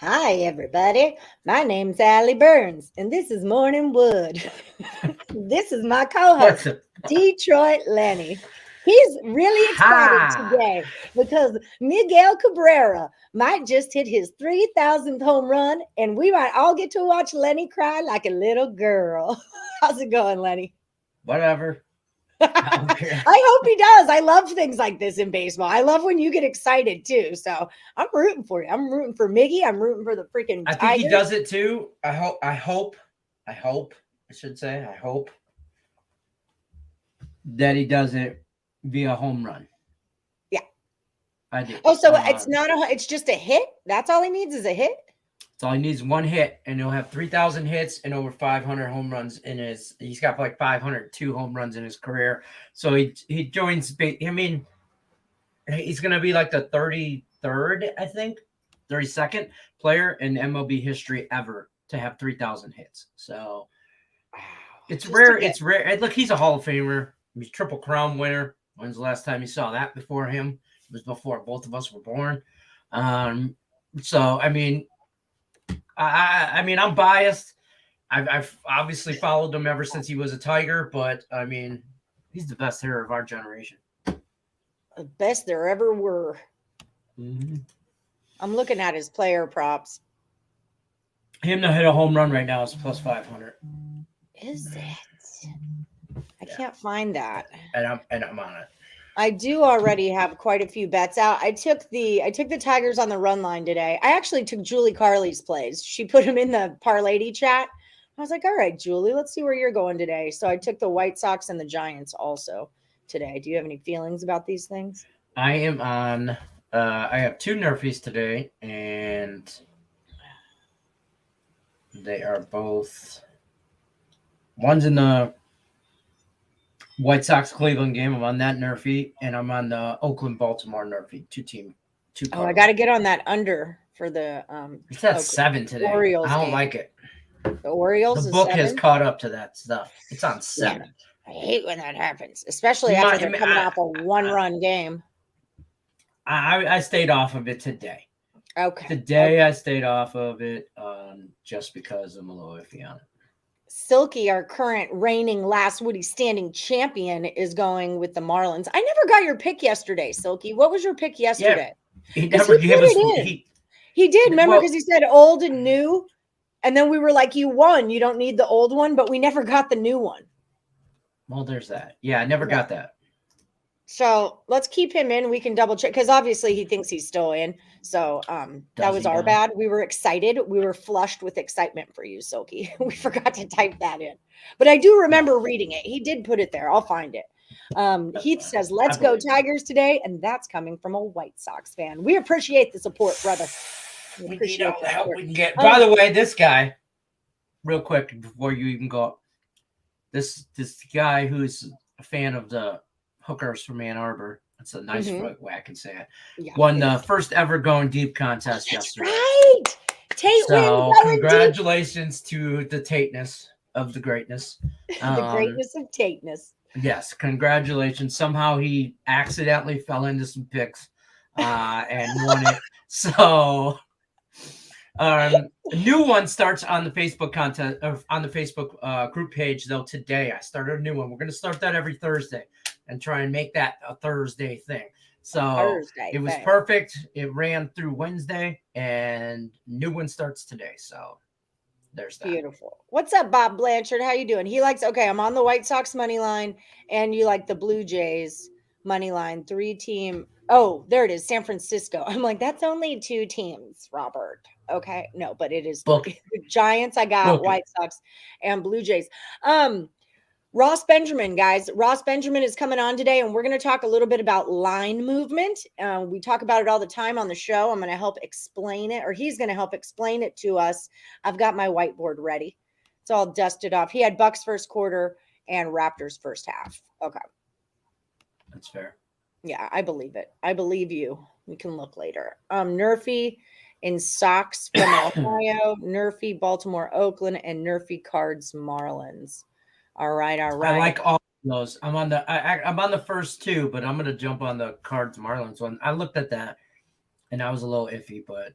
Hi, everybody. My name's Allie Burns, and this is Morning Wood. This is my co What's host, it? Detroit Lenny. He's really excited Ha! today because Miguel Cabrera might just hit his 3,000th home run, and we might all get to watch Lenny cry like a little girl. How's it going, Lenny? Whatever. I don't care. I hope he does. I love things like this in baseball. I love when you get excited too. So I'm rooting for you. I'm rooting for Miggy. I'm rooting for the freaking I think he Tigers. does it too. I should say, I hope that he does it via home run. Yeah. I do. Oh, so it's not it's just a hit? That's all he needs is a hit? So all he needs one hit, and he'll have 3,000 hits and over 500 home runs in his. He's got like 502 home runs in his career. So he joins. I mean, he's gonna be like the 33rd, I think, 32nd player in MLB history ever to have 3,000 hits. So Wow. it's Just rare. a hit. It's rare. And look, he's a Hall of Famer. He's Triple Crown winner. When's the last time you saw that before him? It was before both of us were born. So I mean, I mean, I'm biased. I've obviously followed him ever since he was a Tiger, but I mean, he's the best hitter of our generation. The best there ever were. Mm-hmm. I'm looking at his player props. Him to hit a home run right now is plus 500. Is it? I can't find that. And I'm on it. I do already have quite a few bets out. I took the Tigers on the run line today. I actually took Julie Carly's plays. She put them in the Parlay chat. I was like, all right, Julie, let's see where you're going today. So I took the White Sox and the Giants also today. Do you have any feelings about these things? I am on. I have two Nerfies today, and they are both. One's in the White Sox Cleveland game. I'm on that Nerfie, and I'm on the Oakland Baltimore Nerfie. Two. Oh, I got to get on that under for the It's at 7 today. Orioles I don't game. like it. The Orioles. The book is 7? has caught up to that stuff. It's on 7. Yeah. I hate when that happens, especially after they're coming off a one-run game. I stayed off of it today. Okay. Today I stayed off of it just because I'm a little iffy on it. Silky, our current reigning last Woody standing champion, is going with the Marlins. I never got your pick yesterday, Silky. What was your pick yesterday? Yeah, he never gave us. He did. Remember, because he said old and new, and then we were like, "You won. You don't need the old one," but we never got the new one. Well, there's that. Yeah, I never got that. So let's keep him in. We can double check because obviously he thinks he's still in. So that was our bad. We were excited. We were flushed with excitement for you, Silky. We forgot to type that in. But I do remember reading it. He did put it there. I'll find it. Heath says, let's go Tigers today. And that's coming from a White Sox fan. We appreciate the support, brother. We need all the help we can get. By the way, this guy, real quick before you even go, this guy who's a fan of the Hookers from Ann Arbor. That's a nice way I can say it. Yeah, won the first ever Going Deep contest yesterday. Right. Tate so congratulations to the Tateness of the greatness. The greatness of Tateness. Yes, congratulations. Somehow he accidentally fell into some picks and won it. So a new one starts on the Facebook content on the Facebook group page though today. I started a new one. We're going to start that every Thursday and try and make that a Thursday thing. So it was perfect. It ran through Wednesday and new one starts today. So there's that. Beautiful. What's up, Bob Blanchard? How you doing? He likes, okay, I'm on the White Sox money line and you like the Blue Jays money line, 3-team. Oh, there it is. San Francisco. I'm like, that's only 2 teams, Robert. Okay. No, but it is the Giants. I got White Sox and Blue Jays. Ross Benjamin, guys. Ross Benjamin is coming on today, and we're going to talk a little bit about line movement. We talk about it all the time on the show. I'm going to help explain it, or he's going to help explain it to us. I've got my whiteboard ready. It's all dusted off. He had Bucks first quarter and Raptors first half. Okay. That's fair. Yeah, I believe it. I believe you. We can look later. Nerfy in Sox from Ohio, Nerfy Baltimore, Oakland, and Nerfy Cards Marlins. All right. I like all of those. I'm on the first 2, but I'm gonna jump on the Cards Marlins one. I looked at that and I was a little iffy, but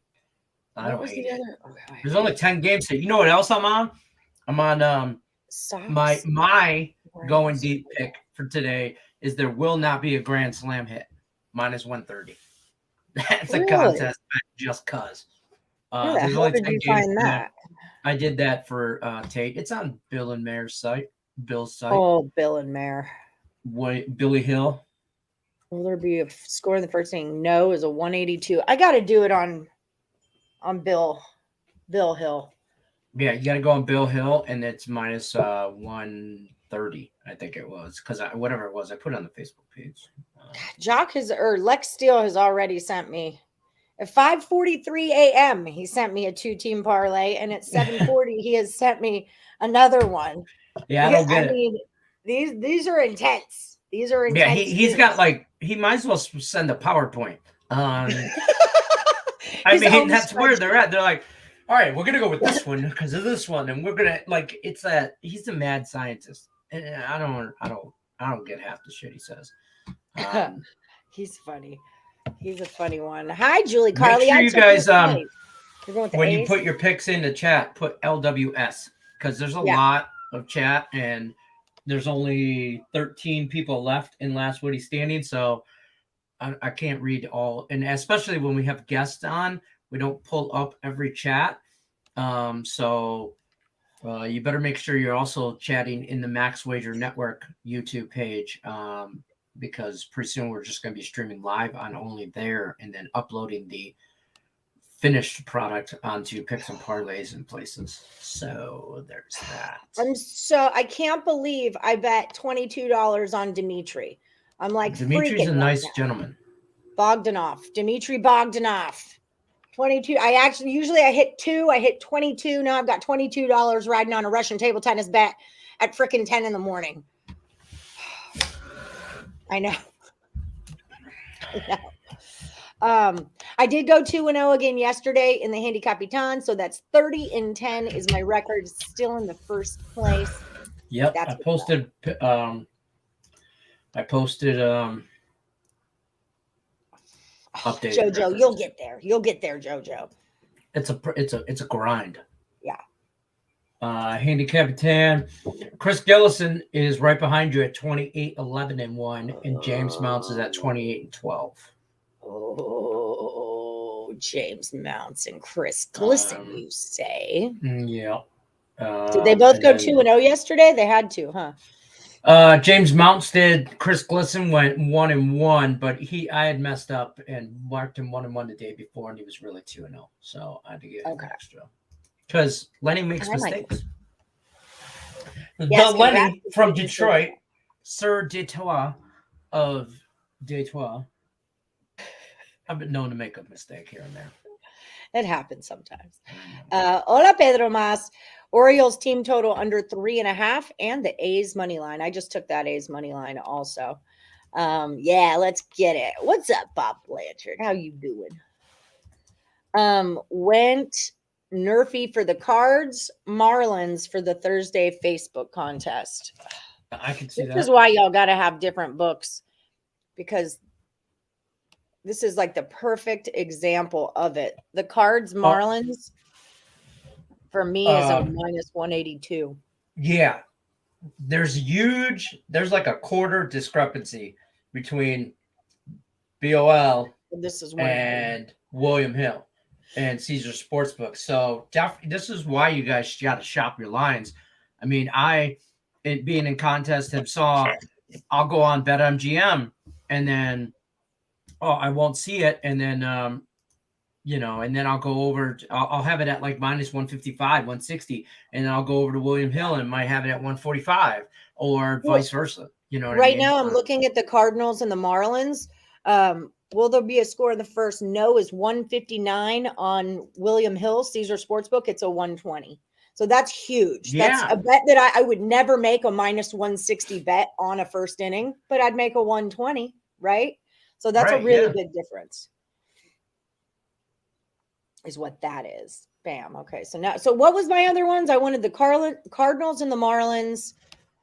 I What don't was hate the it. other? Okay, There's only 10 games here. You know what else I'm on? I'm on Sox. my going Rams. deep pick for today is there will not be a grand slam hit. -130. That's a Really? contest just cuz. Where the There's hell only did 10 you games find for that. that? I did that for Tate. It's on Bill and Mayor's site. Bill's site. Oh, Bill and Mare. Billy Hill. Will there be a score in the first inning? No, is a 182. I got to do it on Bill Hill. Yeah, you got to go on Bill Hill, and it's -130. I think it was because whatever it was, I put it on the Facebook page. Lex Steele has already sent me at 5:43 a.m. He sent me a 2-team parlay, and at 7:40 he has sent me another one. Yeah, I don't get it. Mean, these are intense. These are intense. Yeah, he's got he might as well send a PowerPoint. I mean, that's where they're at. They're like, all right, we're gonna go with this one because of this one, and we're gonna it's that he's a mad scientist, and I don't get half the shit he says. He's funny. He's a funny one. Hi, Julie Carly. Make sure you guys when you put your picks in the chat, put LWS because there's a lot of chat and there's only 13 people left in last Woody standing, so I can't read all, and especially when we have guests on, we don't pull up every chat. So you better make sure you're also chatting in the Max Wager Network YouTube page, because pretty soon we're just going to be streaming live on only there and then uploading the finished product onto Picks and Parlays and places. So there's that. I can't believe I bet $22 on Dimitri. I'm like, Dimitri's a nice gentleman. Dmitry Bogdanov. 22. Usually I hit 2. I hit 22. Now I've got $22 riding on a Russian table tennis bet at frickin' 10 in the morning. I know. I did go 2-0 again yesterday in the Handicapper, so that's 30-10 is my record, still in the first place. Yep, I posted updated JoJo, records. you'll get there. You'll get there, JoJo. It's a grind. Yeah. Handicapper, Chris Gillison is right behind you at 28-11-1, and James Mounts is at 28-12. Oh, James Mounts and Chris Gillison, you say? Yeah. Did they both go 2-0 yesterday? They had to, huh? James Mounts did. Chris Gillison went 1-1, but I had messed up and marked him 1-1 the day before, and he was really 2-0. So I had to get him extra. Because Lenny makes mistakes. Yes, Lenny from Detroit, Sir Detroit of Detroit. I've been known to make a mistake here and there. It happens sometimes. Hola, Pedro Mas. Orioles team total under 3.5 and the A's money line. I just took that A's money line also. Yeah, let's get it. What's up, Bob Blanchard? How you doing? Went Nerfy for the Cards, Marlins for the Thursday Facebook contest. I can see that. This is why y'all got to have different books, because this is like the perfect example of it. The Cards Marlins for me is a -182. Yeah. There's like a quarter discrepancy between BOL and William Hill and Caesar Sportsbook. So this is why you guys got to shop your lines. I mean, being in contest I'll go on BetMGM and then I won't see it, and then and then I'll go over. I'll have it at like -155, 160, and then I'll go over to William Hill and might have it at 145, or vice versa. You know what I mean? Now I'm looking at the Cardinals and the Marlins. Will there be a score in the first? No is 159 on William Hill, Caesar Sportsbook. It's a 120. So that's huge. Yeah. That's a bet that I would never make a -160 bet on a first inning, but I'd make a 120, right? So that's a really big difference. Is what that is. Bam. Okay. So what was my other ones? I wanted the Cardinals and the Marlins,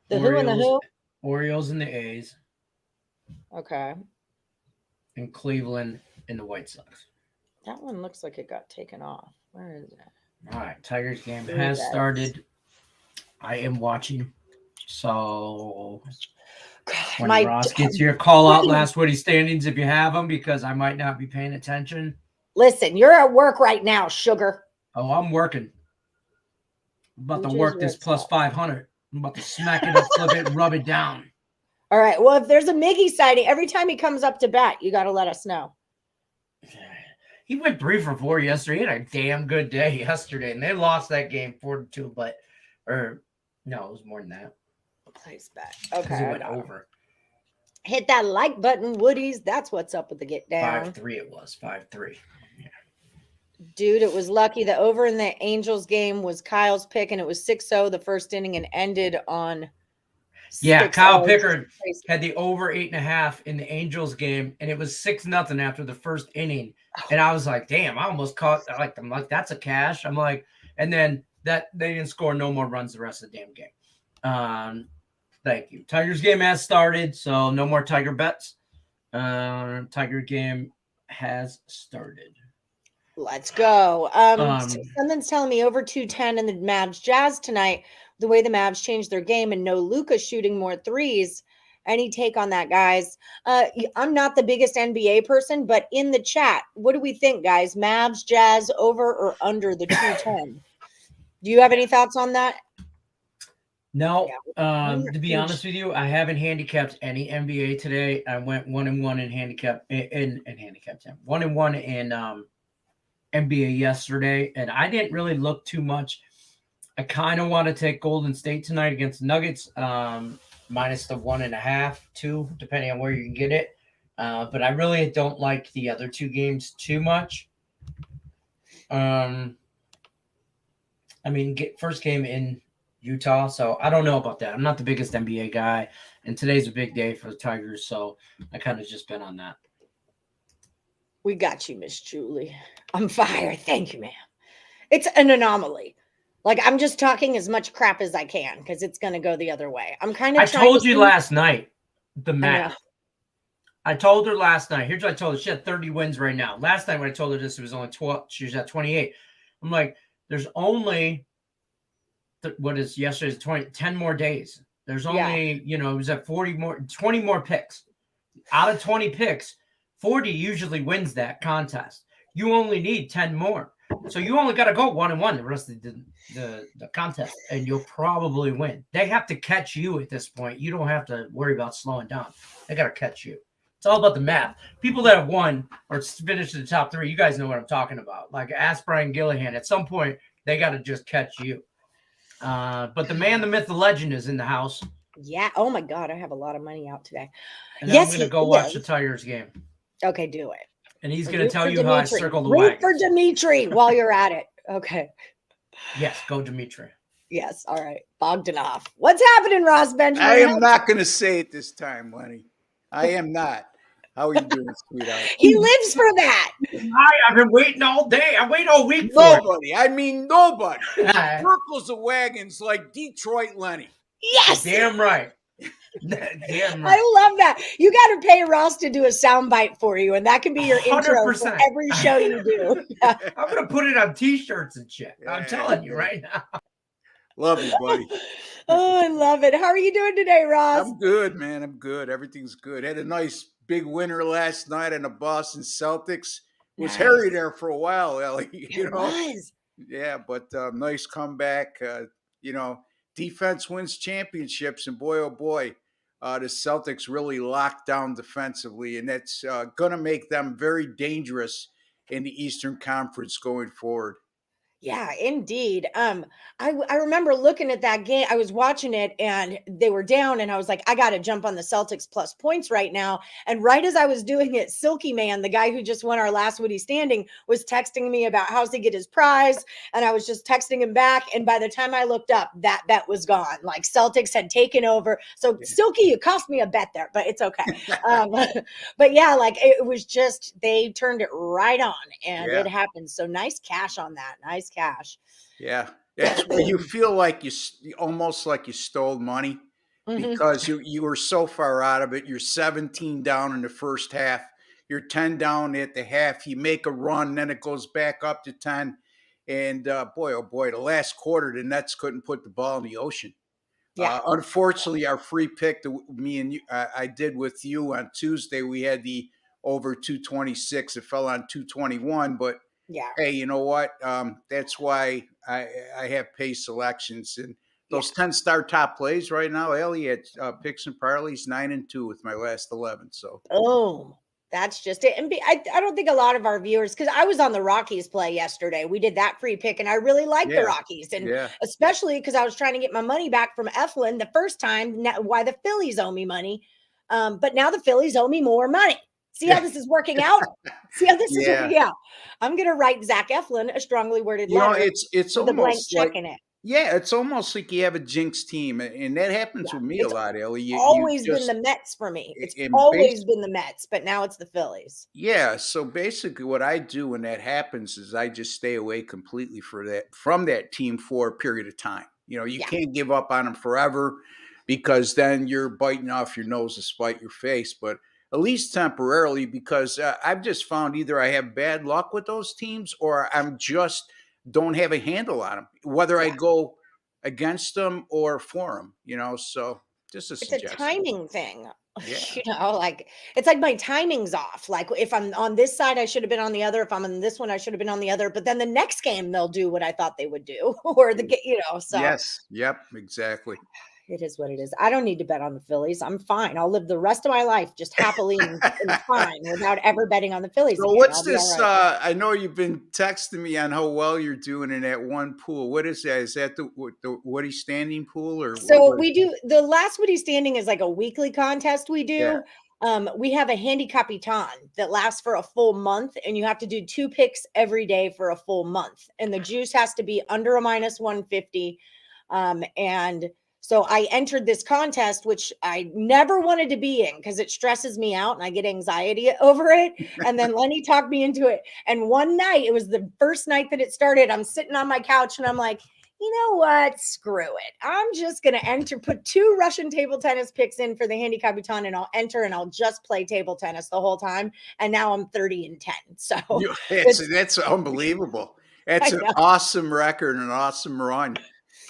who and the who? Orioles and the A's. Okay. And Cleveland and the White Sox. That one looks like it got taken off. Where is it? All right, Tigers game Three has bets. started. I am watching. So God, when my Ross gets here, call out last Woody standings if you have them, because I might not be paying attention. Listen, you're at work right now, sugar. Oh, I'm working. I'm about to Blue work Jays, this Red plus Sox. 500. I'm about to smack it up, flip it, and rub it down. All right. Well, if there's a Miggy sighting, every time he comes up to bat, you got to let us know. He went 3 for 4 yesterday. He had a damn good day yesterday, and they lost that game 4-2. But, or no, it was more than that. Place bet. Because Okay. it went over. Hit that like button, Woodies. That's what's up with the get down. 5-3 it was. 5-3. Yeah. Dude, it was lucky. The over in the Angels game was Kyle's pick, and it was 6-0 the first inning and ended on 6-0. Yeah, Kyle Pickard had the over 8.5 in the Angels game, and it was 6-0 after the first inning. And I was like, damn, I almost caught I'm like, that's a cash. I'm like, and then that they didn't score no more runs the rest of the damn game. Thank you. Tigers game has started, so no more Tiger bets. Tiger game has started. Let's go. Something's telling me over 210 in the Mavs Jazz tonight. The way the Mavs changed their game and no Luka shooting more threes. Any take on that, guys? I'm not the biggest NBA person, but in the chat, what do we think, guys? Mavs Jazz over or under the 210? Do you have any thoughts on that? No. To be honest with you, I haven't handicapped any NBA today. I went 1-1 in handicap in handicap 10. 1-1 in NBA yesterday, and I didn't really look too much. I kind of want to take Golden State tonight against Nuggets, minus the 1.5, 2, depending on where you can get it. But I really don't like the other two games too much. I mean, first game in Utah, so I don't know about that. I'm not the biggest NBA guy, and today's a big day for the Tigers, so I kind of just been on that. We got you, Miss Julie. I'm fired. Thank you, ma'am. It's an anomaly. Like, I'm just talking as much crap as I can because it's going to go the other way. I'm kind of I told you last night the math. I told her last night. Here's what I told her. She had 30 wins right now. Last night when I told her this, it was only 12. She was at 28. I'm like, there's only, what is yesterday's 10 more days. There's only, it was at 20 more picks. Out of 20 picks, 40 usually wins that contest. You only need 10 more. So you only got to go 1-1 the rest of the contest, and you'll probably win. They have to catch you at this point. You don't have to worry about slowing down. They got to catch you. It's all about the math. People that have won or finished in the top 3, you guys know what I'm talking about. Like ask Brian Gillihan. At some point, they got to just catch you. But the man, the myth, the legend is in the house. Yeah. Oh, my God. I have a lot of money out today. And I'm going to go watch the Tigers game. Okay, do it. And he's going to tell you how I circled the wagon. Root for Dimitri while you're at it. Okay. Yes, go Dimitri. Yes. All right. Bogdanov. What's happening, Ross Benjamin? I am not going to say it this time, Lenny. I am not. How are you doing, sweetheart? He lives for that. I've been waiting all day. I wait all week for nobody. I mean, nobody. Circles the wagons like Detroit Lenny. Yes. Damn right. Damn right. I love that. You got to pay Ross to do a soundbite for you, and that can be your 100%. Intro for every show you do. I'm going to put it on T-shirts and shit. I'm telling you right now. Love you, buddy. Oh, I love it. How are you doing today, Ross? I'm good, man. I'm good. Everything's good. Had a nice big winner last night on the Boston Celtics. Was hairy there for a while, Ellie. It was. Yeah, but nice comeback. Defense wins championships, and boy, oh boy, the Celtics really locked down defensively, and that's going to make them very dangerous in the Eastern Conference going forward. Yeah, indeed. I remember looking at that game. I was watching it and they were down, and I was like, I got to jump on the Celtics plus points right now. And right as I was doing it, Silky Man, the guy who just won our last Woody standing, was texting me about how's he get his prize. And I was just texting him back. And by the time I looked up, that bet was gone. Like Celtics had taken over. So Silky, you cost me a bet there, but it's okay. But yeah, like it was just, they turned it right on and it happened. So nice cash on that. Nice cash. Yeah. That's where you feel like you almost like you stole money because you were so far out of it. You're 17 down in the first half. you're 10 down at the half, you make a run, then it goes back up to 10. And boy, oh boy, the last quarter, the Nets couldn't put the ball in the ocean. Yeah. Unfortunately, our free pick that me and you, I did with you on Tuesday, we had the over 226. It fell on 221, but Yeah. hey, you know what? That's why I have pay selections, and those 10-star top plays right now. Elliot picks and parlays 9-2 with my last 11. So Oh, that's just it. And I don't think a lot of our viewers, because I was on the Rockies play yesterday. We did that free pick, and I really like the yeah, Rockies, and yeah, especially because I was trying to get my money back from Eflin the first time. Why the Phillies owe me money, but now the Phillies owe me more money. See how this is working out? See how this is yeah. working out? I'm gonna write Zach Eflin a strongly worded You know, letter it's with a blank almost check like in it. yeah, it's almost like you have a jinx team, and that happens Yeah, with me a it's lot, Ellie. You always been just the Mets for me. It's in base. always been the Mets, but now it's the Phillies. Yeah, so basically what I do when that happens is I just stay away completely from that team for a period of time. You know, you Yeah. can't give up on them forever because then you're biting off your nose to spite your face, but at least temporarily because I've just found either I have bad luck with those teams or I'm just don't have a handle on them, whether I Yeah. go against them or for them, you know, so just a It's a suggestion. timing thing. Yeah. Like it's like my timing's off. Like if I'm on this side, I should have been on the other. If I'm on this one, I should have been on the other. But then the next game, they'll do what I thought they would do, or so Yes. Yep. Exactly. it is what it is. I don't need to bet on the Phillies. I'm fine. I'll live the rest of my life just happily and fine without ever betting on the Phillies So again. what's I'll be all this? right. I know you've been texting me on how well you're doing in that one pool. What is that? Is that the Woody standing pool or So what? we do the last Woody standing is like a weekly contest we Yeah. do. We have a Handicapper that lasts for a full month, and you have to do 2 picks every day for a full month. And the juice has to be under a minus 150. And so I entered this contest, which I never wanted to be in because it stresses me out and I get anxiety over it. And then Lenny talked me into it. And one night, it was the first night that it started. I'm sitting on my couch and I'm like, you know what? Screw it. I'm just going to put 2 Russian table tennis picks in for the Handicapper and I'll enter and I'll just play table tennis the whole time. And now I'm 30-10. So That's unbelievable. That's I an know. awesome record and an awesome run.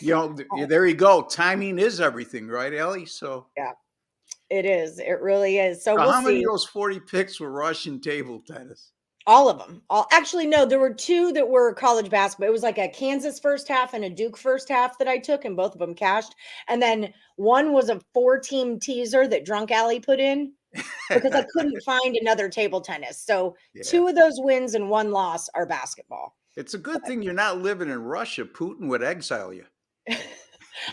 You know, there you go. Timing is everything, right, Ellie? So Yeah, it is. It really is. So we'll how many see. of those 40 picks were Russian table tennis? All of them. Actually, no, there were 2 that were college basketball. It was like a Kansas first half and a Duke first half that I took, and both of them cashed. And then one was a 4-team teaser that Drunk Alley put in because I couldn't find another table tennis. So Yeah. 2 of those wins and 1 loss are basketball. It's a good thing you're not living in Russia. Putin would exile you.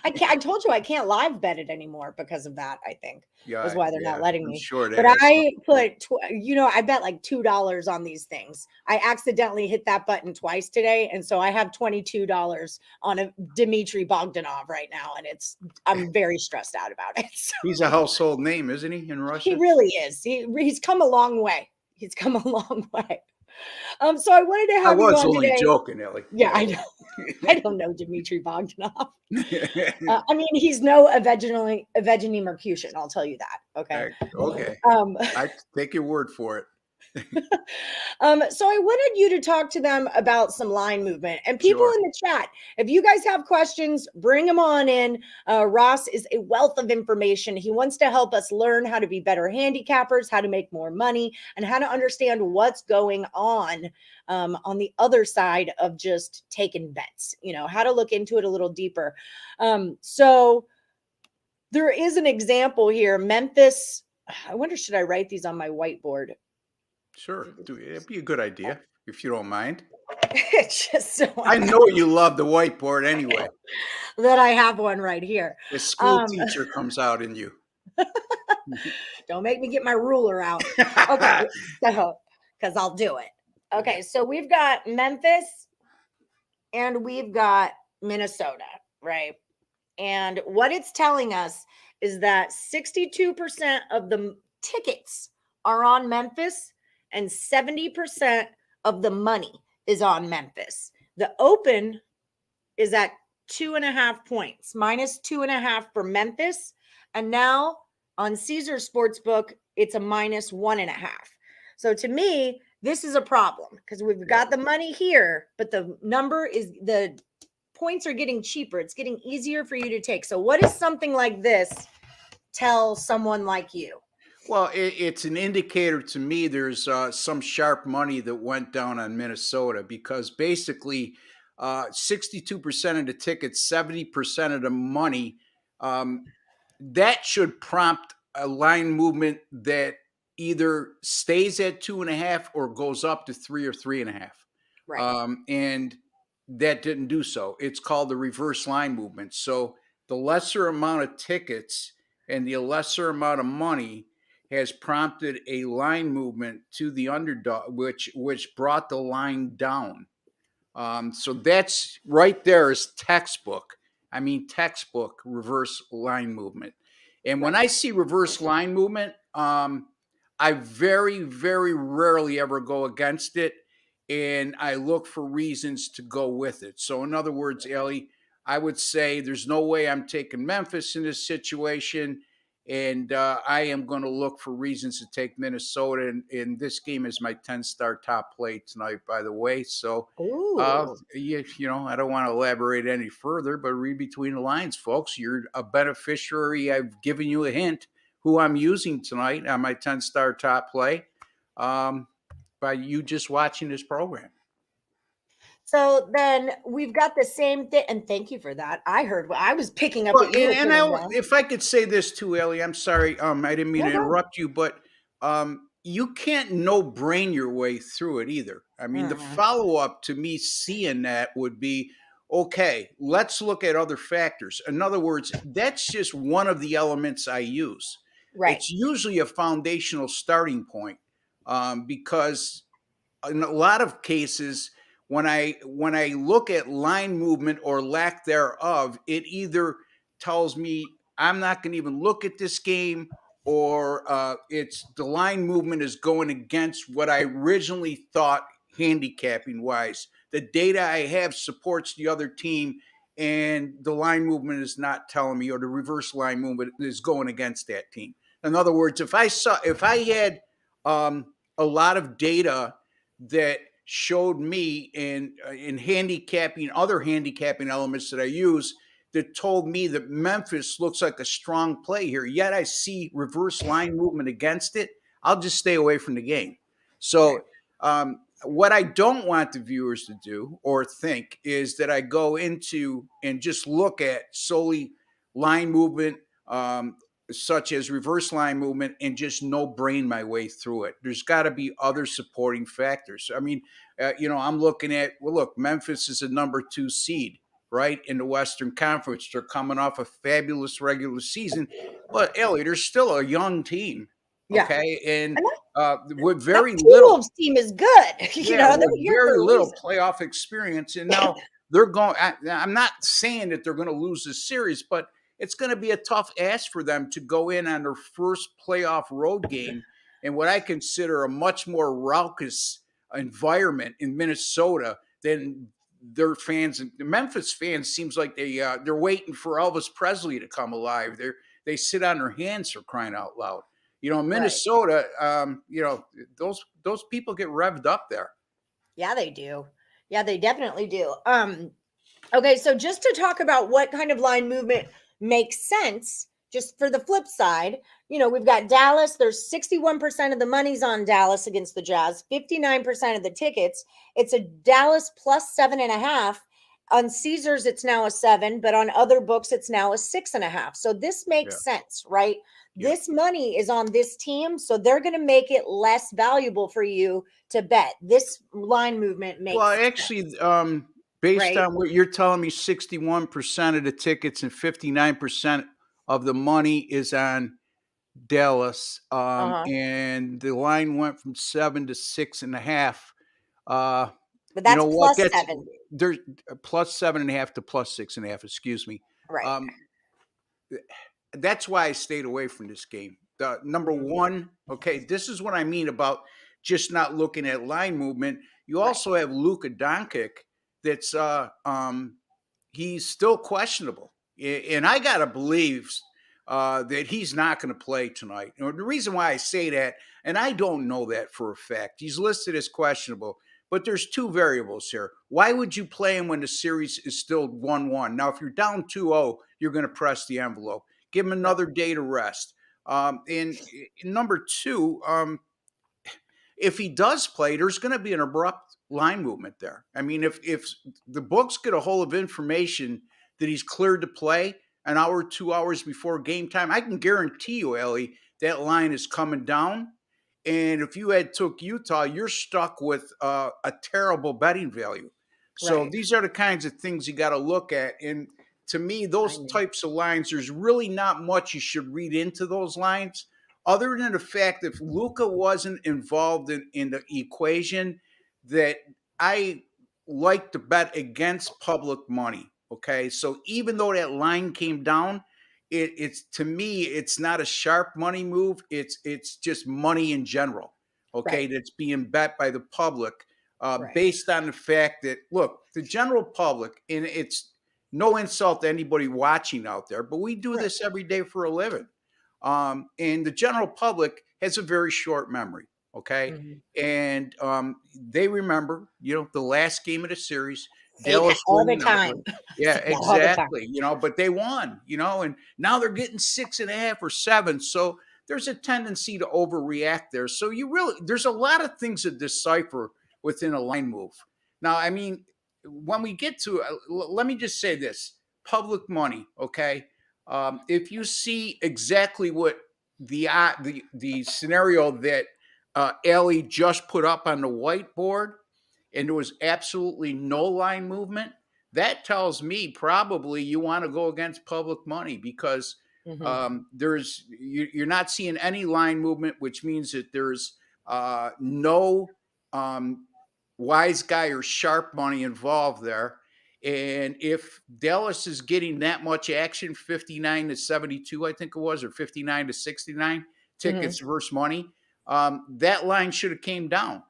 I told you I can't live bet it anymore because of that, I think. Yeah, Is why they're not letting I'm me. sure that But has I something to put, I bet like $2 on these things. I accidentally hit that button twice today. And so I have $22 on a Dmitry Bogdanov right now. And I'm very stressed out about it. So He's a household name, isn't he, in Russia? he really is. He's come a long way. He's come a long way. So I wanted to I have you was on only today. joking, Ellie. Yeah, I know. I don't know Dmitry Bogdanov. I mean, he's no Evgeny Mercutian. I'll tell you that. Okay. Okay. I take your word for it. So I wanted you to talk to them about some line movement and people Sure. in the chat. If you guys have questions, bring them on in. Ross is a wealth of information. He wants to help us learn how to be better handicappers, how to make more money, and how to understand what's going on the other side of just taking bets, how to look into it a little deeper. So there is an example here. Memphis. I wonder, should I write these on my whiteboard? Sure. It'd be a good idea if you don't mind. It's just so I know you love the whiteboard anyway. that I have one right here. The school teacher comes out in you. Don't make me get my ruler out. Okay, so because I'll do it. Okay, so we've got Memphis and we've got Minnesota, right? And what it's telling us is that 62% of the tickets are on Memphis and 70% of the money is on Memphis. The open is at 2.5 points, minus 2.5 for Memphis. And now on Caesar Sportsbook, it's a minus 1.5. So to me, this is a problem because we've got the money here, but the points are getting cheaper. It's getting easier for you to take. So what is something like this tell someone like you? Well, it's an indicator to me there's some sharp money that went down on Minnesota because basically 62% of the tickets, 70% of the money, that should prompt a line movement that either stays at 2.5 or goes up to 3 or 3.5. Right. And that didn't do so. It's called the reverse line movement. So the lesser amount of tickets and the lesser amount of money has prompted a line movement to the underdog, which brought the line down. So that's right there is textbook. I mean, textbook reverse line movement. And when I see reverse line movement, I very, very rarely ever go against it. And I look for reasons to go with it. So, in other words, Ellie, I would say there's no way I'm taking Memphis in this situation. And I am going to look for reasons to take Minnesota. And this game is my 10-star top play tonight, by the way. So, I don't want to elaborate any further, but read between the lines, folks. You're a beneficiary. I've given you a hint who I'm using tonight on my 10-star top play by you just watching this program. So then we've got the same thing, and thank you for that. I heard I was picking up what you were putting down. If I could say this too, Ellie, I'm sorry, I didn't mean to interrupt you, but you can't no-brain your way through it either. I mean, the follow-up to me seeing that would be, okay, let's look at other factors. In other words, that's just one of the elements I use. Right. It's usually a foundational starting point because in a lot of cases, when I look at line movement or lack thereof, it either tells me I'm not going to even look at this game, or it's the line movement is going against what I originally thought handicapping wise. The data I have supports the other team, and the line movement is not telling me, or the reverse line movement is going against that team. In other words, if I had a lot of data that showed me in handicapping, other handicapping elements that I use that told me that Memphis looks like a strong play here, yet I see reverse line movement against it, I'll just stay away from the game. So what I don't want the viewers to do or think is that I go into and just look at solely line movement, such as reverse line movement, and just no brain my way through it. There's got to be other supporting factors. I mean, I'm looking at, well, look, Memphis is a number 2 seed, right, in the Western Conference. They're coming off a fabulous regular season, but Ellie, they're still a young team. Okay, and with very little, Wolves team is good. very little playoff experience, and now they're going. I'm not saying that they're going to lose this series, but it's going to be a tough ask for them to go in on their first playoff road game in what I consider a much more raucous environment in Minnesota than their fans. The Memphis fans seems like they're waiting for Elvis Presley to come alive. They sit on their hands for crying out loud. Minnesota, those people get revved up there. Yeah, they do. Yeah, they definitely do. Okay, so just to talk about what kind of line movement makes sense, just for the flip side, we've got Dallas. There's 61% of the money's on Dallas against the Jazz, 59% of the tickets. It's a Dallas plus 7.5. On Caesars, it's now a 7, but on other books, it's now a 6.5. So this makes sense, right? This money is on this team, so they're going to make it less valuable for you to bet. This line movement makes sense. Actually, based on what you're telling me, 61% of the tickets and 59% of the money is on Dallas, and the line went from 7 to 6.5. But that's plus 7. There's plus 7.5 to plus 6.5. Excuse me. Right. That's why I stayed away from this game. Number one, okay, this is what I mean about just not looking at line movement. You also have Luka Doncic. That's he's still questionable, and I gotta believe that he's not going to play tonight. And the reason why I say that, and I don't know that for a fact, he's listed as questionable, but there's two variables here. Why would you play him when the series is still 1-1? Now, if you're down 2-0, you're going to press the envelope. Give him another day to rest. And number two, if he does play, there's going to be an abrupt line movement there. I mean, if the books get a hold of information that he's cleared to play an hour, 2 hours before game time, I can guarantee you, Ellie, that line is coming down. And if you had took Utah, you're stuck with a terrible betting value. So Right. these are the kinds of things you got to look at. And to me, those types of lines, there's really not much you should read into those lines, other than the fact that if Luka wasn't involved in the equation, that I like to bet against public money. Okay. So even though that line came down, it's to me, it's not a sharp money move. It's just money in general. Okay. Right. That's being bet by the public Right. based on the fact that, look, the general public, and it's no insult to anybody watching out there, but we do Right. this every day for a living. And the general public has a very short memory. Okay. Mhm. And they remember, the last game of the series, Say that Dallas all the winning outright. time. Yeah, Say that all the time. exactly. But they won, and now they're getting 6.5 or 7. So there's a tendency to overreact there. So there's a lot of things to decipher within a line move. Now, I mean, when we get to, let me just say this: public money. Okay, if you see exactly what the scenario that Allie just put up on the whiteboard, and there was absolutely no line movement, that tells me probably you want to go against public money because Mhm. you're not seeing any line movement, which means that there's no wise guy or sharp money involved there. And if Dallas is getting that much action, 59-72, I think it was, or 59-69 Mhm. tickets versus money, that line should have came down.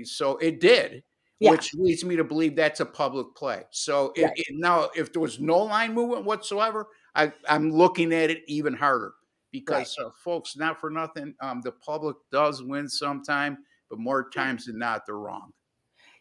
So it did, Yeah. which leads me to believe that's a public play. So Right. now, if there was no line movement whatsoever, I'm looking at it even harder Right. because, folks, not for nothing, the public does win sometime, but more times than not, they're wrong.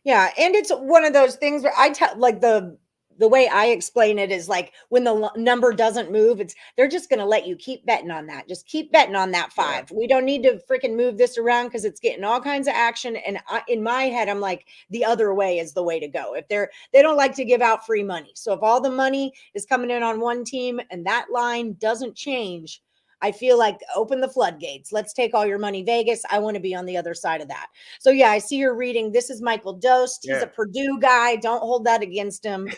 Yeah, and it's one of those things where I tell like the way I explain it is like when the number doesn't move, they're just going to let you keep betting on that. Just keep betting on that Yeah. 5. We don't need to freaking move this around because it's getting all kinds of action. And in my head, I'm like, the other way is the way to go. If they don't like to give out free money, so if all the money is coming in on one team and that line doesn't change, I feel like open the floodgates. Let's take all your money, Vegas. I want to be on the other side of that. So yeah, I see you're reading. This is Michael Dost. He's a Yeah. Purdue guy. Don't hold that against him.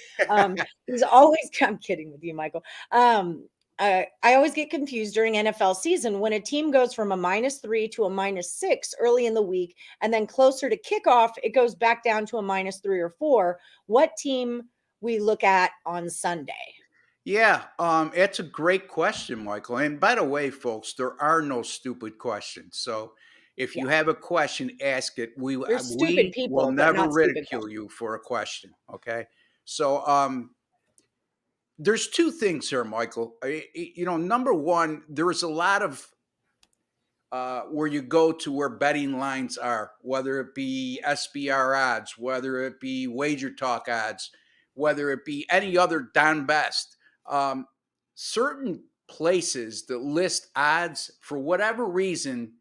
He's always. I'm kidding with you, Michael. I always get confused during NFL season when a team goes from a -3 to a -6 early in the week, and then closer to kickoff, it goes back down to a -3 or 4. What team we look at on Sunday? Yeah, it's a great question, Michael. And by the way, folks, there are no stupid questions. So if Yeah, you have a question, ask it. there's stupid We will people, but never not stupid ridicule questions. you for a question. Okay. So there's two things here, Michael. Number one, there's a lot of where you go to where betting lines are, whether it be SBR odds, whether it be Wager Talk odds, whether it be any other Don Best. Certain places that list odds, for whatever reason,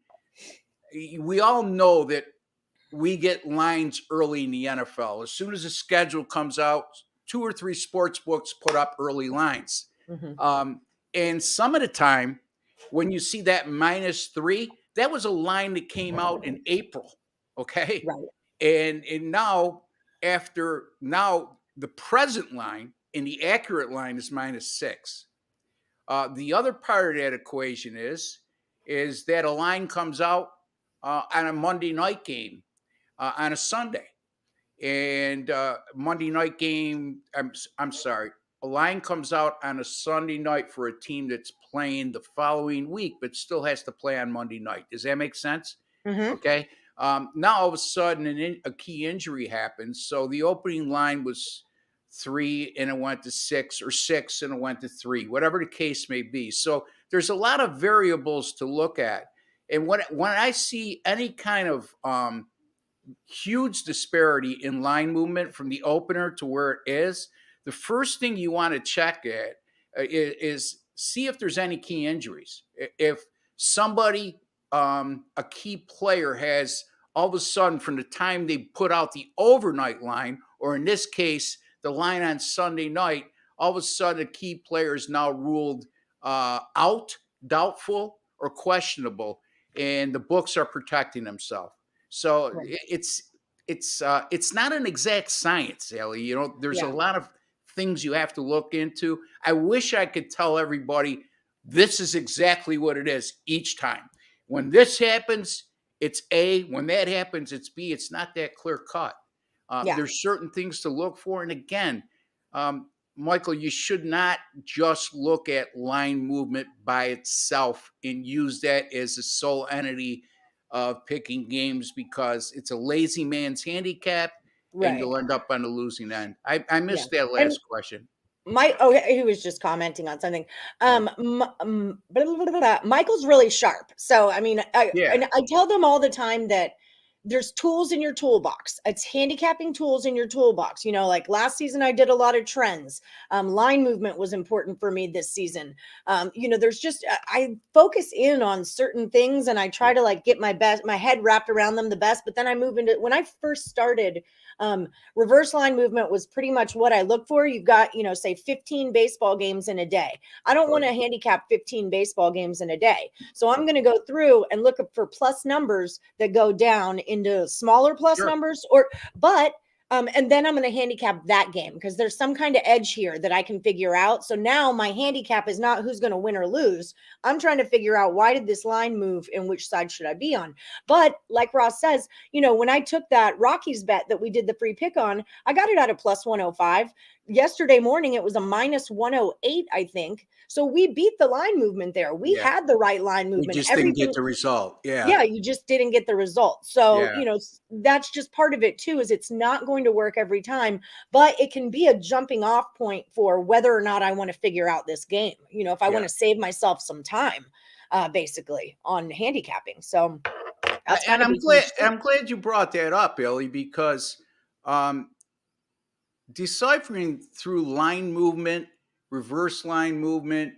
we all know that we get lines early in the NFL. As soon as the schedule comes out, 2 or 3 sports books put up early lines. Mhm. Um, and some of the time, when you see that -3, that was a line that came out in April. Okay. Right. And now the present line and the accurate line is -6. The other part of that equation is that a line comes out on a Monday night game on a Sunday, and Monday night game. I'm sorry. A line comes out on a Sunday night for a team that's playing the following week, but still has to play on Monday night. Does that make sense? Mhm. Okay. Now all of a sudden, a key injury happens, so the opening line was 3 and it went to 6, or 6 and it went to 3, whatever the case may be. So there's a lot of variables to look at. And when I see any kind of huge disparity in line movement from the opener to where it is, the first thing you want to check at is see if there's any key injuries. If somebody, a key player, has all of a sudden, from the time they put out the overnight line, or in this case, the line on Sunday night, all of a sudden a key player is now ruled out, doubtful, or questionable, and the books are protecting themselves. So Right. it's not an exact science, Ellie. You know, there's a Yeah. lot of things you have to look into. I wish I could tell everybody this is exactly what it is each time. When this happens, it's A. When that happens, it's B. It's not that clear cut. Yeah. There's certain things to look for. And again, Michael, you should not just look at line movement by itself and use that as a sole entity of picking games, because it's a lazy man's handicap and Right. you'll end up on the losing end. I Yeah. missed that And last question. he was just commenting on something. Michael's really sharp. So, I mean, Yeah. and I tell them all the time that there's tools in your toolbox. It's handicapping tools in your toolbox. You know, like last season, I did a lot of trends. Line movement was important for me this season. You know, there's just, I focus in on certain things and I try to like get my head wrapped around them the best. But then I move into, when I first started, reverse line movement was pretty much what I look for. You've got, you know, say 15 baseball games in a day. I don't want to handicap 15 baseball games in a day. So I'm going to go through and look for plus numbers that go down into smaller plus numbers, and then I'm going to handicap that game because there's some kind of edge here that I can figure out. So now my handicap is not who's going to win or lose. I'm trying to figure out, why did this line move and which side should I be on? But like Ross says, you know, when I took that Rockies bet that we did the free pick on, I got it at a plus 105. Yesterday morning, it was a minus 108, I think. So we beat the line movement there. We had the right line movement. We just didn't get the result. Yeah, you just didn't get the result. So, you know, that's just part of it too, is it's not going to work every time, but it can be a jumping off point for whether or not I want to figure out this game. You know, if I want to save myself some time, basically on handicapping. So that's and I'm glad you brought that up, Ellie, because deciphering through line movement, reverse line movement,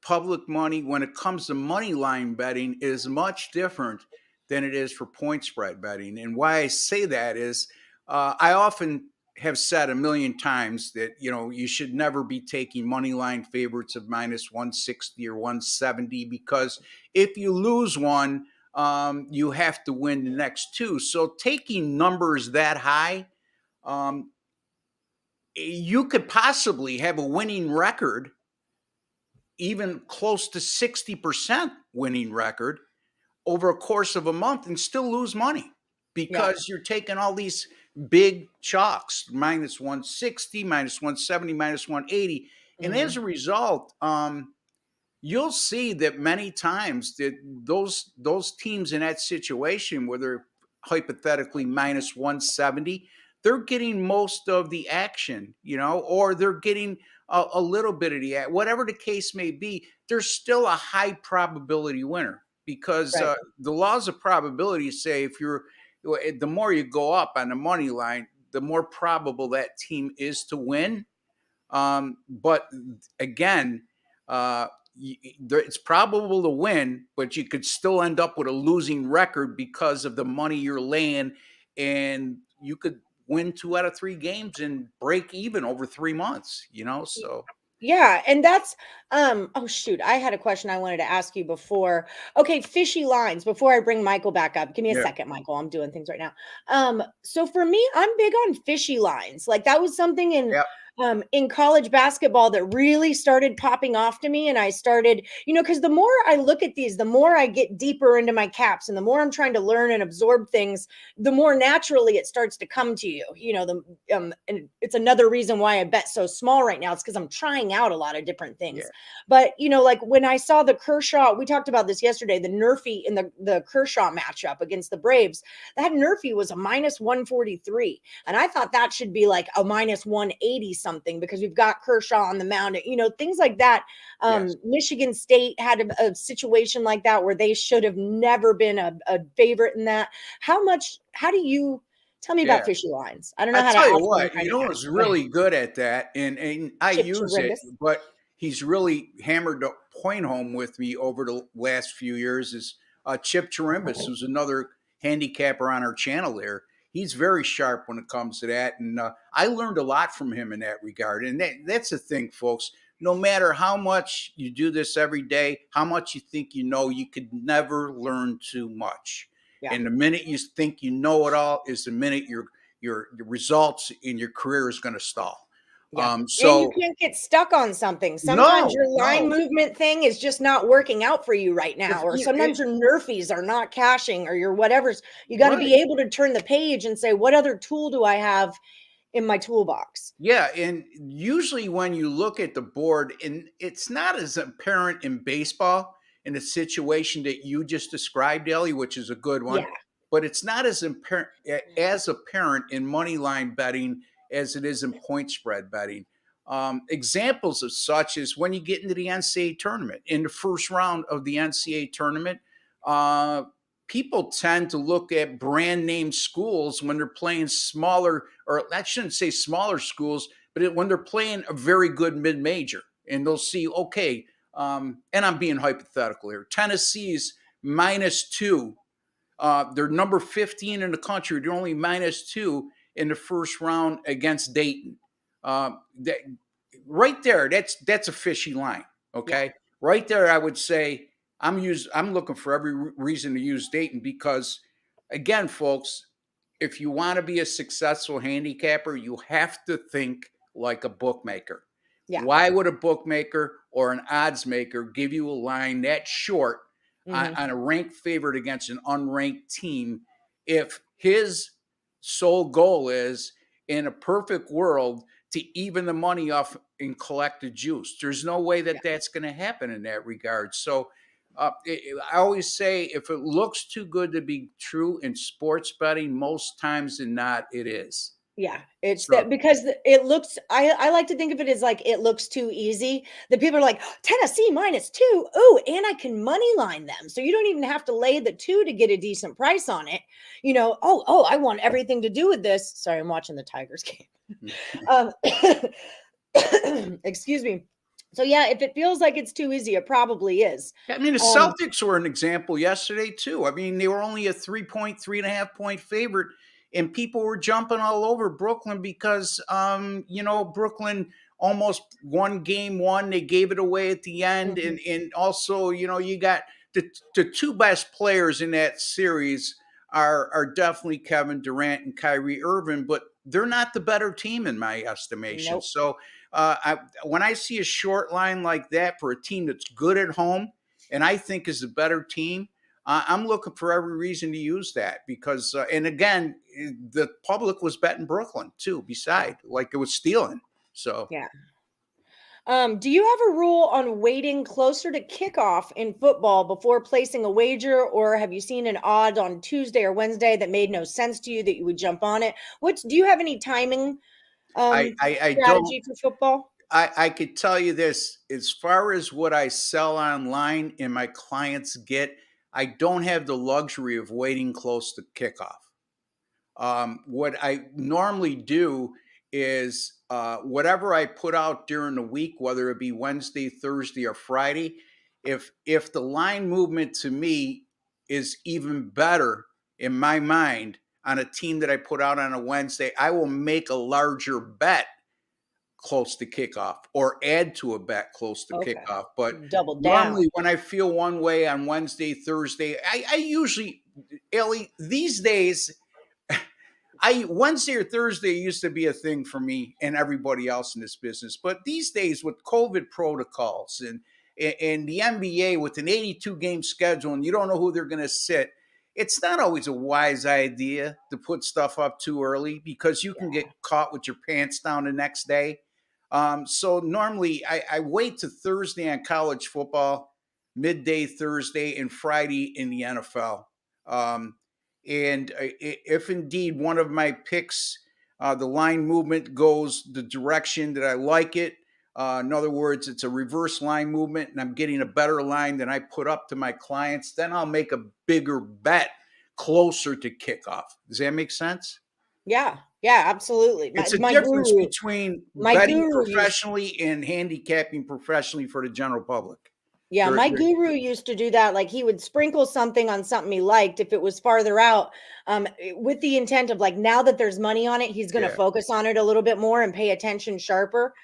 public money, when it comes to money line betting, is much different than it is for point spread betting. And why I say that is, I often have said a million times that, you know, you should never be taking money line favorites of minus 160 or 170, because if you lose one, you have to win the next two. So taking numbers that high, you could possibly have a winning record, even close to 60% winning record over a course of a month, and still lose money, because you're taking all these big chalks, minus 160, minus 170, minus 180. And as a result, you'll see that many times that those teams in that situation where they're hypothetically minus 170, they're getting most of the action, you know, or they're getting a little bit of the action. Whatever the case may be, there's still a high probability winner, because the laws of probability say the more you go up on the money line, the more probable that team is to win. But again, it's probable to win, but you could still end up with a losing record because of the money you're laying, and you could win 2 out of 3 games and break even over 3 months, you know? So yeah, and that's oh shoot, I had a question I wanted to ask you before. Okay, fishy lines, before I bring Michael back up. Give me a second, Michael. I'm doing things right now. So for me, I'm big on fishy lines. Like that was something in college basketball that really started popping off to me. And I started, you know, because the more I look at these, the more I get deeper into my caps, and the more I'm trying to learn and absorb things, the more naturally it starts to come to you. You know, and it's another reason why I bet so small right now. It's because I'm trying out a lot of different things. But, you know, like when I saw the Kershaw, we talked about this yesterday, the Nerfy in the Kershaw matchup against the Braves, that Nerfy was a minus 143. And I thought that should be like a minus 180 something. something because we've got Kershaw on the mound, things like that. Yes. Michigan State had a situation like that where they should have never been a favorite in that. How do you tell me about Yeah. fishy lines? I don't know I how to tell you ask any what, kind you of know, ask. who's really good at that, and I Chip use it, Chirimbus. but he's really hammered the point home with me over the last few years is Chip Chirimbus, who's another handicapper on our channel there. He's very sharp when it comes to that, and I learned a lot from him in that regard. And that's the thing, folks. No matter how much you do this every day, how much you think you know, you could never learn too much. Yeah. And the minute you think you know it all is the minute your results in your career is going to stall. Yeah. And you So can't get stuck on something. Sometimes your line no. movement thing is just not working out for you right now. Or sometimes your nerfies are not cashing or your whatever's. You got to be able to turn the page and say, what other tool do I have in my toolbox? Yeah. And usually when you look at the board, and it's not as apparent in baseball in the situation that you just described, Ellie, which is a good one. Yeah. But it's not as apparent in money line betting as it is in point spread betting. Examples of such is when you get into the NCAA tournament. In the first round of the NCAA tournament, uh, people tend to look at brand name schools when they're playing smaller, or I shouldn't say smaller schools, but when they're playing a very good mid major, and they'll see, okay, and I'm being hypothetical here, Tennessee's -2. They're number 15 in the country. They're only -2 in the first round against Dayton. That right there, that's a fishy line. Okay, Yeah. right there, I would say I'm looking for every reason to use Dayton because, again, folks, if you want to be a successful handicapper, you have to think like a bookmaker. Yeah. Why would a bookmaker or an odds maker give you a line that short on a ranked favorite against an unranked team if his sole goal is, in a perfect world, to even the money off and collect the juice? There's no way that that's going to happen in that regard. So I always say, if it looks too good to be true in sports betting, most times than not, it is. Yeah, it's So that because it looks. I like to think of it as like it looks too easy. That people are like Tennessee -2. Oh, and I can money line them, so you don't even have to lay the 2 to get a decent price on it. Oh, I want everything to do with this. Sorry, I'm watching the Tigers game. Um, excuse me. So yeah, if it feels like it's too easy, it probably is. I mean, the Um, Celtics were an example yesterday too. I mean, they were only a 3.5 point favorite, and people were jumping all over Brooklyn because, Brooklyn almost won game one. They gave it away at the end, mhm. and also, you got the two best players in that series are definitely Kevin Durant and Kyrie Irving, but they're not the better team in my estimation. Nope. So when I see a short line like that for a team that's good at home and I think is a better team, I'm looking for every reason to use that because, and again, the public was betting Brooklyn too, beside like it was stealing. So Yeah. Do you have a rule on waiting closer to kickoff in football before placing a wager, or have you seen an odd on Tuesday or Wednesday that made no sense to you that you would jump on it? Do you have any timing I don't. strategy for football? I could tell you this, as far as what I sell online and my clients get, I don't have the luxury of waiting close to kickoff. What I normally do is whatever I put out during the week, whether it be Wednesday, Thursday, or Friday, if the line movement to me is even better in my mind on a team that I put out on a Wednesday, I will make a larger bet close to kickoff or add to a bet close to Okay. kickoff. But Double down. normally when I feel one way on Wednesday, Thursday, I usually, Ellie, these days, I Wednesday or Thursday used to be a thing for me and everybody else in this business. But these days with COVID protocols and the NBA with an 82 game schedule and you don't know who they're going to sit, it's not always a wise idea to put stuff up too early because you can get caught with your pants down the next day. So normally I wait to Thursday on college football, midday Thursday, and Friday in the NFL. And if indeed one of my picks The line movement goes the direction that I like it. In other words, it's a reverse line movement, and I'm getting a better line than I put up to my clients. Then I'll make a bigger bet closer to kickoff. Does that make sense? Yeah. Yeah, absolutely. It's a My difference guru, between my betting guru used professionally and handicapping professionally for the general public. Yeah, They're, my they're, guru used to do that. Like he would sprinkle something on something he liked if it was farther out, with the intent of like now that there's money on it, he's going to yeah, focus on it a little bit more and pay attention sharper.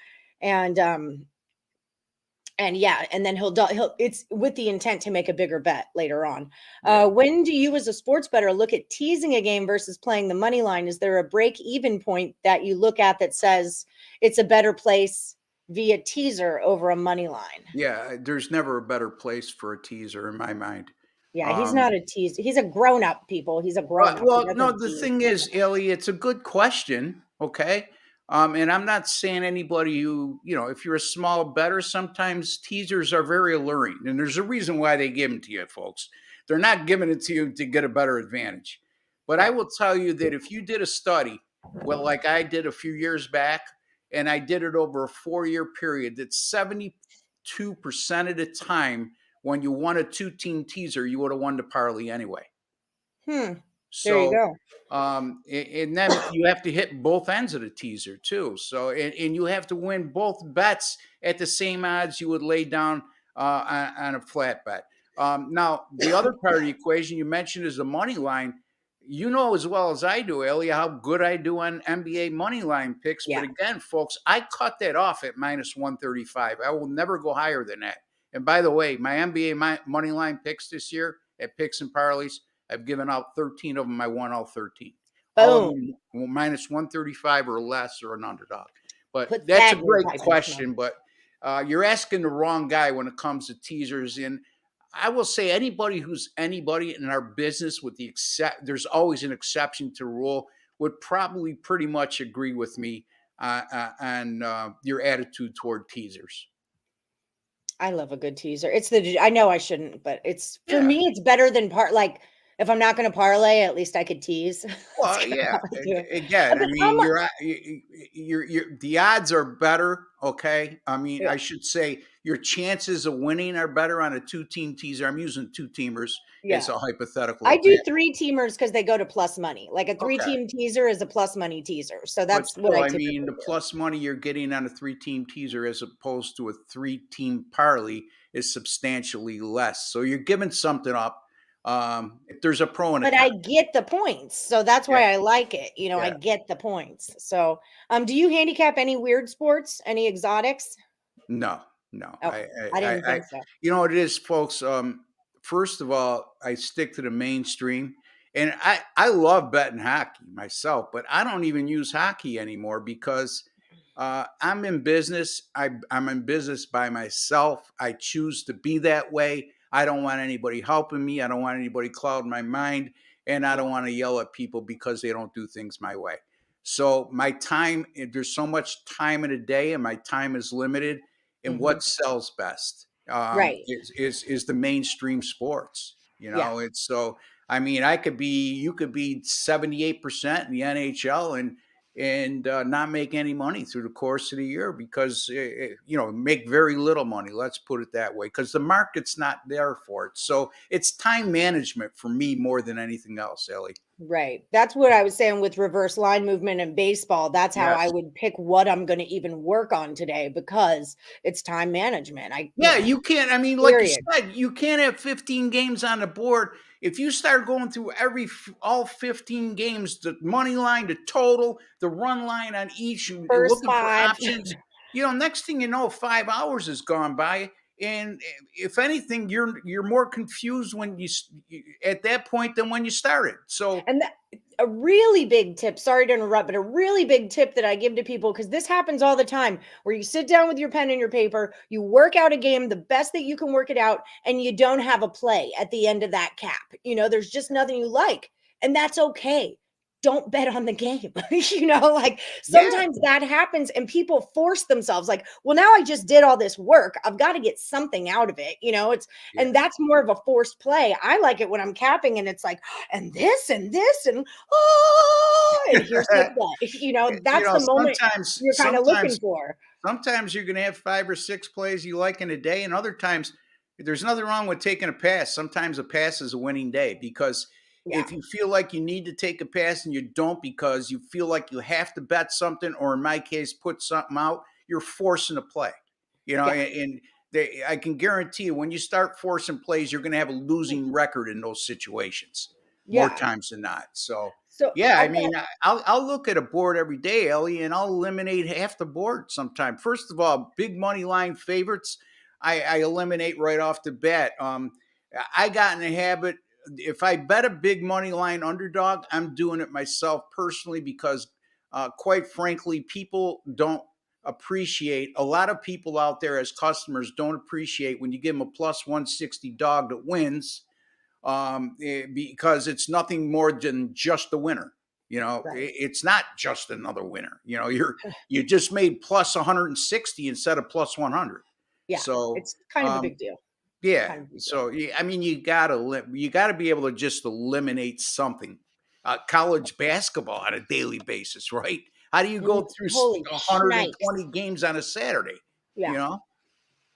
And yeah, and then he'll it's with the intent to make a bigger bet later on. yeah. When do you as a sports bettor look at teasing a game versus playing the money line? Is there a break even point that you look at that says it's a better place via teaser over a money line? Yeah, there's never a better place for a teaser in my mind. Yeah, he's Um, not a teaser. He's a grown up, people. He's a grown Well, up. He no, doesn't the tease. thing is, Ellie, it's a good question. Okay. And I'm not saying anybody who, if you're a small bettor, sometimes teasers are very alluring. And there's a reason why they give them to you, folks. They're not giving it to you to get a better advantage. But I Yeah. will tell you that if you did a study, well, like I did a few years back, and I did it over a 4-year period, that 72% of the time when you won a 2-team teaser, you would have won the parlay anyway. There you So, go. and then you have to hit both ends of the teaser too. So, and you have to win both bets at the same odds you would lay down on a flat bet. Now, the other part of the equation you mentioned is the money line. You know as well as I do, Ellie, how good I do on NBA money line picks. Yeah. But again, folks, I cut that off at minus 135. I will never go higher than that. And by the way, my NBA money line picks this year at picks and parlays, I've given out 13 of them. I won all 13. All of Boom. them minus 135 or less or an underdog. But Put that's that a in your great pipe and question. smoke. But you're asking the wrong guy when it comes to teasers. And I will say anybody who's anybody in our business, with the there's always an exception to rule, would probably pretty much agree with me on your attitude toward teasers. I love a good teaser. I know I shouldn't, but it's for Yeah. me, it's better than like if I'm not going to parlay, at least I could tease. That's Well, kinda yeah. how I do it. Again, I But how mean, much? the odds are better. Okay. I mean, Yeah. I should say your chances of winning are better on a 2-team teaser. I'm using 2-teamers as Yeah. a hypothetical I do example. 3-teamers because they go to plus money. Like a Okay. 3-team teaser is a plus money teaser. So But that's what still, I I mean, typically the do. plus money you're getting on a 3-team teaser as opposed to a 3-team parlay is substantially less. So you're giving something up. If there's a pro and a But con. I get the points. So that's Yeah. why I like it. I Yeah. get the points. So, do you handicap any weird sports, any exotics? No, no. Okay. I didn't think so. You know what it is, folks. First of all, I stick to the mainstream, and I love betting hockey myself, but I don't even use hockey anymore because I'm in business. I'm in business by myself. I choose to be that way. I don't want anybody helping me. I don't want anybody clouding my mind, and I don't want to yell at people because they don't do things my way. So my time, there's so much time in a day, and my time is limited. And Mhm. what sells best Right. is the mainstream sports. Yeah. It's so. I mean, you could be 78% in the NHL and not make any money through the course of the year because make very little money. Let's put it that way, because the market's not there for it. So it's time management for me more than anything else, Ellie. Right. That's what I was saying with reverse line movement in baseball. That's how I Yes. would pick what I'm going to even work on today because it's time management. Yeah, you can't. I mean, like you Period. said, you can't have 15 games on the board. If you start going through all 15 games, the money line, the total, the run line on each, and First looking for 5. options, next thing you know, 5 hours has gone by, and if anything, you're more confused when you at that point than when you started. So And a really big tip, sorry to interrupt, but a really big tip that I give to people, because this happens all the time, where you sit down with your pen and your paper, you work out a game the best that you can work it out, and you don't have a play at the end of that cap. There's just nothing you like, and that's okay. Don't bet on the game. Like yeah, sometimes that happens and people force themselves like, well, now I just did all this work. I've got to get something out of it. And yeah. that's more of a forced play. I like it when I'm capping and it's like, and this, and oh, and here's the bet. You know, that's the moment you're kind of looking for. Sometimes you're going to have 5 or 6 plays you like in a day, and other times there's nothing wrong with taking a pass. Sometimes a pass is a winning day because if you feel like you need to take a pass and you don't because you feel like you have to bet something, or in my case, put something out, you're forcing a play. You know, and I can guarantee you when you start forcing plays, you're going to have a losing record in those situations more times than not. So yeah, I mean, I'll look at a board every day, Ellie, and I'll eliminate half the board sometime. First of all, big money line favorites, I eliminate right off the bat. I got in the habit, if I bet a big money line underdog, I'm doing it myself personally because, quite frankly, people don't appreciate, a lot of people out there as customers don't appreciate when you give them a plus 160 dog that wins, because it's nothing more than just a winner. You know, it's not just another winner. You know, you just made plus 160 instead of plus 100. Yeah, so it's kind of a big deal. Yeah. Kind of a big So I mean, you gotta be able to just eliminate something. College basketball on a daily basis, right? How do you go through Holy 120 shnikes. games on a Saturday? Yeah. You know?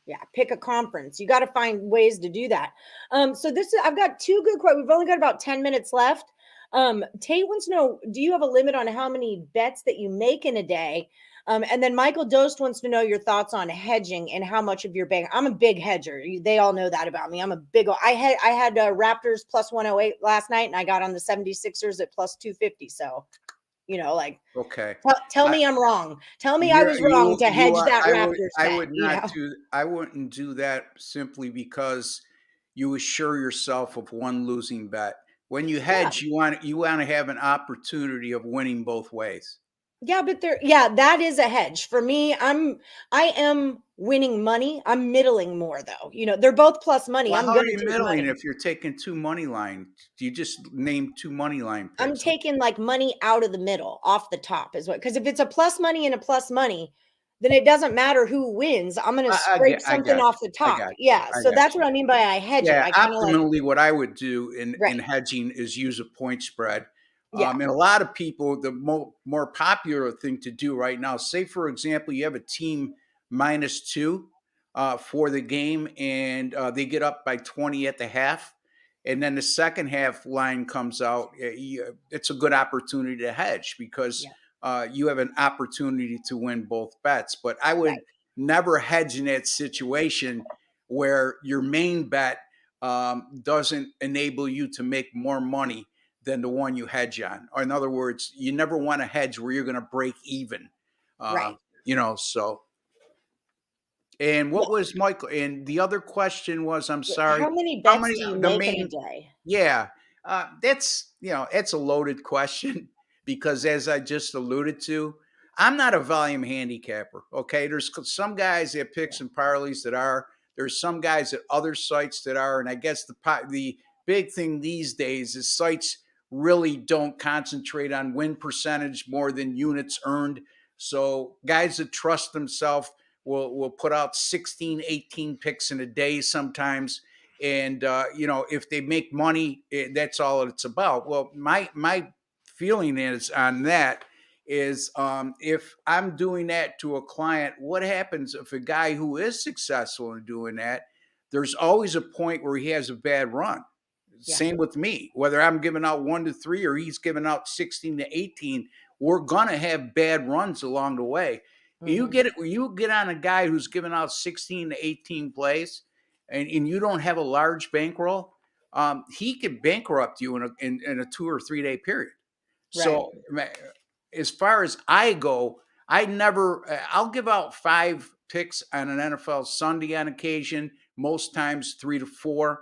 Yeah, pick a conference. You got to find ways to do that. So I've got 2 good questions. We've only got about 10 minutes left. Tate wants to know, do you have a limit on how many bets that you make in a day? And then Michael Dost wants to know your thoughts on hedging and how much of your bank. I'm a big hedger. They all know that about me. I'm a big. I had Raptors plus 108 last night, and I got on the 76ers at plus 250. So, you know, like, okay. Tell me I'm wrong. Tell me I was wrong to hedge that Raptors bet. I wouldn't do that simply because you assure yourself of one losing bet. When you hedge, you want to have an opportunity of winning both ways. Yeah, but that is a hedge. For me, I am winning money. I'm middling more though. You know, they're both plus money. Well, I'm how going are to you take middling money. if you're taking 2 money line? Do you just name 2 money line picks? I'm taking like money out of the middle, off the top is what, because if it's a plus money and a plus money, then it doesn't matter who wins. I'm going to scrape something off the top. So that's what I mean by I hedge it. I kind of optimally, what I would do in hedging is use a point spread. And a lot of people, the more popular thing to do right now, say, for example, you have a team -2 for the game and they get up by 20 at the half. And then the second half line comes out. It's a good opportunity to hedge because you have an opportunity to win both bets. But I would never hedge in that situation where your main bet doesn't enable you to make more money than the one you hedge on. Or in other words, you never want to hedge where you're going to break even. You know, so. And what was Michael? And the other question was, I'm sorry. How many bets do you make in a day? Yeah, that's, it's a loaded question because as I just alluded to, I'm not a volume handicapper. Okay, there's some guys that pick some parlays that are. There's some guys at other sites that are, and I guess the big thing these days is sites really don't concentrate on win percentage more than units earned. So guys that trust themselves will put out 16, 18 picks in a day sometimes. And, if they make money, that's all it's about. Well, my feeling is on that is if I'm doing that to a client, what happens if a guy who is successful in doing that, there's always a point where he has a bad run. Same with me, whether I'm giving out 1 to 3 or he's giving out 16 to 18, we're going to have bad runs along the way. You get on a guy who's giving out 16 to 18 plays and you don't have a large bankroll, he could bankrupt you in a 2 or 3 day period. So as far as I go, I'll give out 5 picks on an NFL Sunday on occasion, most times 3 to 4.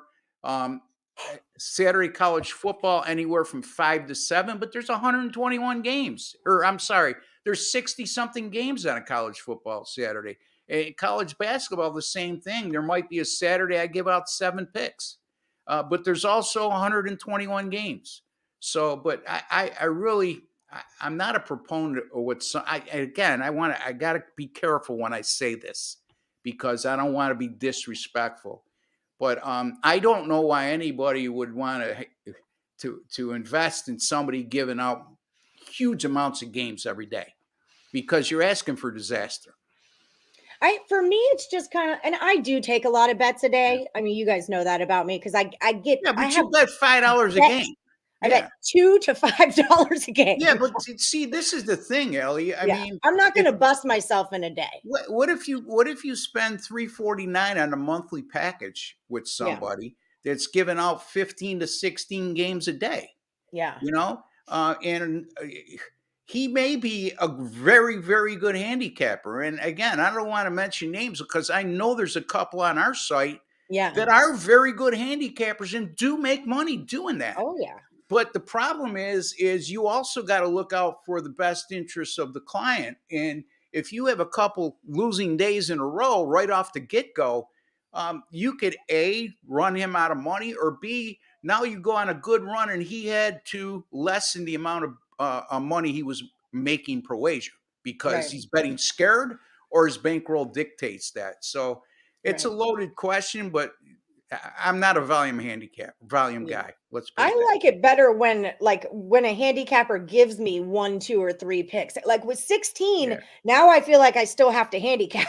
Saturday college football, anywhere from 5 to 7, but there's 121 games, or I'm sorry, there's 60 something games on a college football Saturday. College basketball, the same thing. There might be a Saturday I give out 7 picks, but there's also 121 games. So, but I'm not a proponent of I got to be careful when I say this because I don't want to be disrespectful. But I don't know why anybody would want to invest in somebody giving out huge amounts of games every day because you're asking for disaster. For me, it's just kind of, and I do take a lot of bets a day. I mean, you guys know that about me because I Yeah, but have you bet $5 a bets. game. I Yeah. bet $2 to $5 a game. Yeah, but see, this is the thing, Ellie. I mean, I'm not going to bust myself in a day. what if you spend $349 on a monthly package with somebody that's giving out 15 to 16 games a day? Yeah. You know, and he may be a very, very good handicapper. And again, I don't want to mention names because I know there's a couple on our site that are very good handicappers and do make money doing that. Oh yeah. But the problem is you also got to look out for the best interests of the client. And if you have a couple losing days in a row right off the get-go, you could A, run him out of money, or B, now you go on a good run and he had to lessen the amount of money he was making per wager because he's betting scared or his bankroll dictates that. So it's a loaded question, but I'm not a volume guy. Let's put it I like it better when a handicapper gives me 1, 2, or 3 picks. Like with 16, now I feel like I still have to handicap.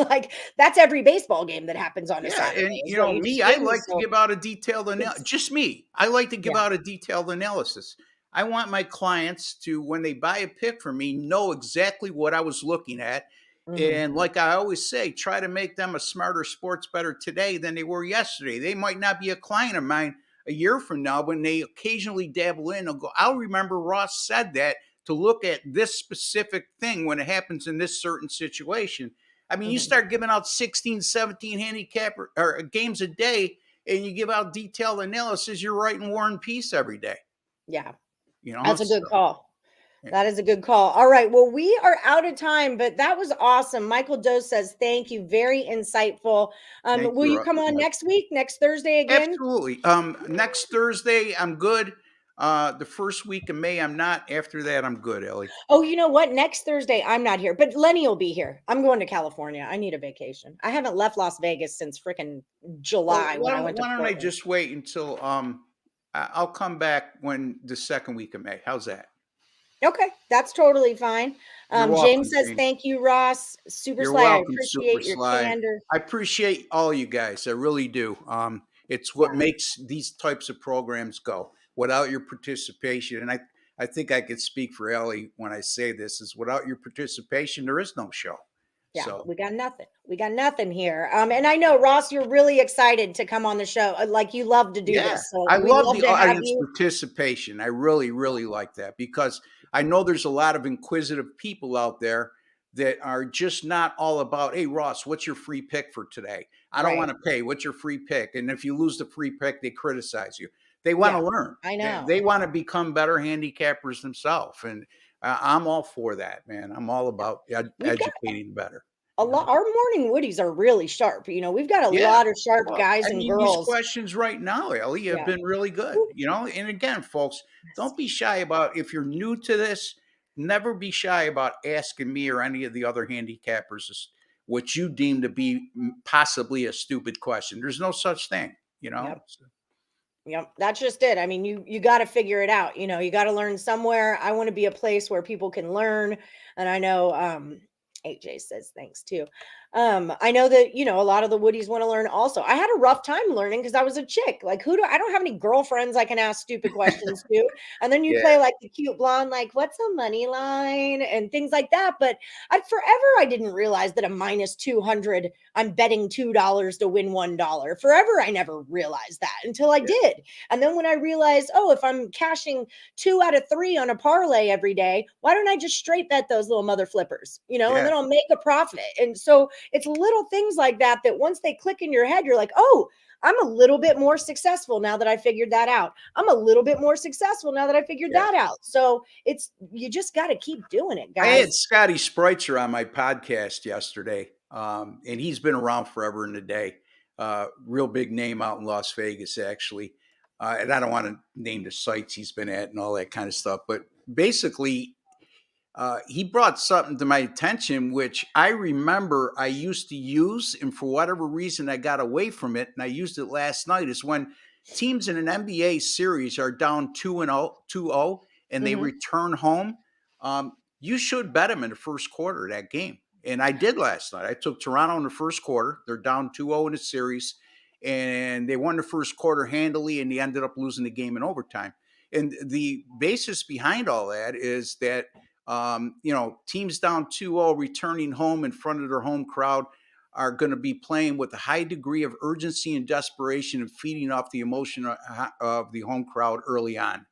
Like that's every baseball game that happens on a Saturday. And me, I like to give out a detailed analysis. Just me, I like to give out a detailed analysis. I want my clients to, when they buy a pick from me, know exactly what I was looking at. And like I always say, try to make them a smarter sports bettor today than they were yesterday. They might not be a client of mine a year from now, when they occasionally dabble in, I'll remember Ross said that to look at this specific thing when it happens in this certain situation. I mean, you start giving out 16, 17 handicap or games a day, and you give out detailed analysis, you're writing War and Peace every day. Yeah. You know, that's a good call. That is a good call. All right. Well, we are out of time, but that was awesome. Michael Doe says, thank you. Very insightful. Will you come on next week, next Thursday again? Absolutely. Next Thursday, I'm good. The first week of May, I'm not. After that, I'm good, Ellie. Oh, you know what? Next Thursday, I'm not here, but Lenny will be here. I'm going to California. I need a vacation. I haven't left Las Vegas since freaking July when I went to Portland. Why don't I just wait until I'll come back when the second week of May. How's that? Okay, that's totally fine. James says, thank you, Ross. Super Sly, I appreciate your candor. I appreciate all you guys. I really do. It's what makes these types of programs go. Without your participation, and I think I could speak for Ellie when I say this, is without your participation, there is no show. Yeah, so. We got nothing. We got nothing here. And I know, Ross, you're really excited to come on the show. Like you love to do this. So I love the audience participation. I really, really like that because I know there's a lot of inquisitive people out there that are just not all about, hey, Ross, what's your free pick for today? I don't want to pay. What's your free pick? And if you lose the free pick, they criticize you. They want to learn. I know. They want to become better handicappers themselves. And I'm all for that, man. I'm all about educating better. Our morning Woodies are really sharp. You know, we've got a lot of sharp guys and girls. These questions right now, Ellie, have been really good. You know, and again, folks, don't be shy about, if you're new to this, never be shy about asking me or any of the other handicappers what you deem to be possibly a stupid question. There's no such thing, you know. Yep, that's just it. I mean, you got to figure it out. You know, you got to learn somewhere. I want to be a place where people can learn. And I know AJ says thanks too. I know that, you know, a lot of the Woodies want to learn also. I had a rough time learning because I was a chick. Like, I don't have any girlfriends I can ask stupid questions to. And then you play like the cute blonde, like, what's a money line and things like that. But I didn't realize that a -200, I'm betting $2 to win $1. Forever, I never realized that until I did. And then when I realized, oh, if I'm cashing 2 out of 3 on a parlay every day, why don't I just straight bet those little mother flippers, you know, and then I'll make a profit. And so it's little things like that once they click in your head, you're like, oh, I'm a little bit more successful now that I figured that out. I'm a little bit more successful now that I figured that out. So you just got to keep doing it, guys. I had Scotty Spreitzer on my podcast yesterday, and he's been around forever and a day. Real big name out in Las Vegas, actually. And I don't want to name the sites he's been at and all that kind of stuff, but basically, he brought something to my attention, which I remember I used to use, and for whatever reason I got away from it, and I used it last night, is when teams in an NBA series are down 2-0, and they return home, you should bet them in the first quarter of that game. And I did last night. I took Toronto in the first quarter. They're down 2-0 in the series, and they won the first quarter handily, and they ended up losing the game in overtime. And the basis behind all that is that, teams down 2-0 returning home in front of their home crowd are going to be playing with a high degree of urgency and desperation and feeding off the emotion of the home crowd early on.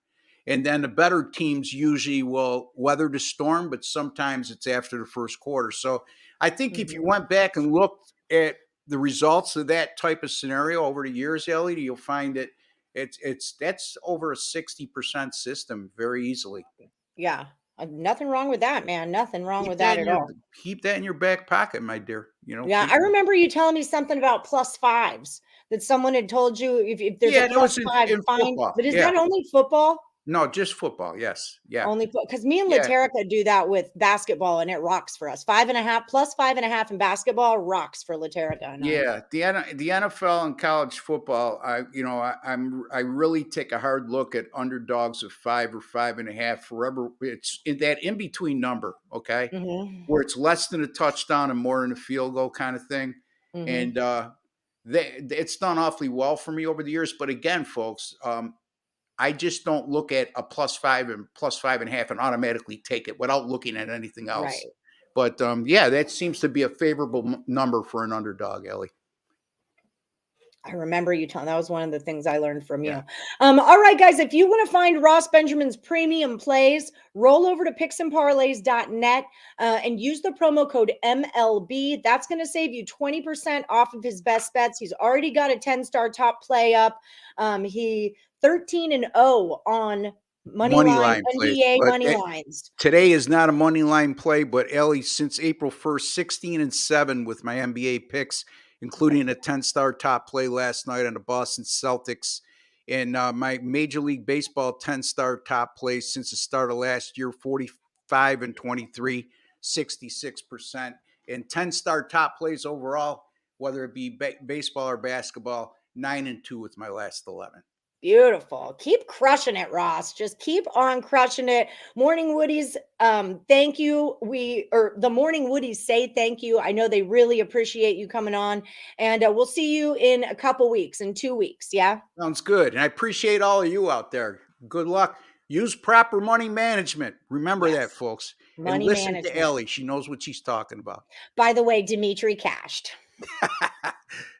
And then the better teams usually will weather the storm, but sometimes it's after the first quarter. So I think if you went back and looked at the results of that type of scenario over the years, Ellie, you'll find that that's over a 60% system very easily. Yeah. Nothing wrong with that, man. Nothing wrong with that at all. Keep that in your back pocket, my dear. Yeah, I remember you telling me something about +5s that someone had told you if there's a +5, in fine. football. But is that only football? No, just football. Yes. Yeah. Only because me and Laterica do that with basketball, and it rocks for us. 5.5 +5.5 in basketball rocks for Laterica. Yeah, the NFL and college football. I really take a hard look at underdogs of 5 or 5.5 forever. It's in that in between number, okay, where it's less than a touchdown and more than a field goal kind of thing, and it's done awfully well for me over the years. But again, folks. I just don't look at a +5 and +5.5 and automatically take it without looking at anything else. Right. But that seems to be a favorable number for an underdog, Ellie. I remember you telling. That was one of the things I learned from you. All right, guys, if you want to find Ross Benjamin's premium plays, roll over to picksandparlays.net and use the promo code MLB. That's going to save you 20% off of his best bets. He's already got a 10-star top play up. He 13-0 on money line NBA money lines. Today is not a money line play, but Ellie, since April 1st, 16-7 with my NBA picks, including a 10-star top play last night on the Boston Celtics, and my Major League Baseball 10-star top play since the start of last year, 45-23, 66%, and 10-star top plays overall, whether it be baseball or basketball, 9-2 with my last 11. Beautiful. Keep crushing it, Ross. Just keep on crushing it. Morning Woodies, thank you. The Morning Woodies say thank you. I know they really appreciate you coming on, and we'll see you in a couple weeks, in 2 weeks. Yeah. Sounds good. And I appreciate all of you out there. Good luck. Use proper money management. Remember that, folks. And listen to Ellie. She knows what she's talking about. By the way, Dimitri cashed.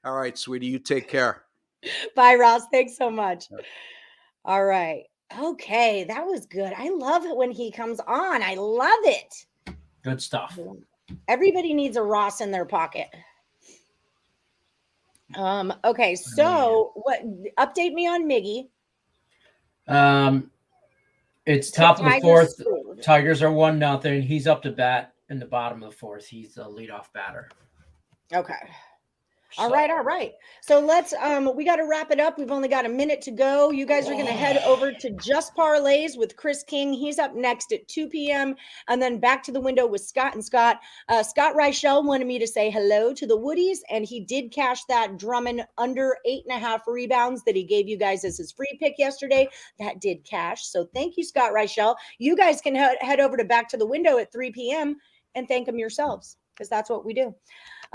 All right, sweetie. You take care. Bye, Ross. Thanks so much. All right. Okay. That was good. I love it when he comes on. I love it. Good stuff. Everybody needs a Ross in their pocket. Okay. So update me on Miggy. It's top of the fourth. Tigers are 1-0. He's up to bat in the bottom of the fourth. He's the leadoff batter. Okay. All right. So let's, we got to wrap it up. We've only got a minute to go. You guys are going to head over to Just Parlays with Chris King. He's up next at 2 p.m. And then back to the window with Scott and Scott. Scott Reichel wanted me to say hello to the Woodies, and he did cash that Drummond under 8.5 rebounds that he gave you guys as his free pick yesterday. That did cash. So thank you, Scott Reichel. You guys can head over to Back to the Window at 3 p.m. and thank them yourselves, because that's what we do.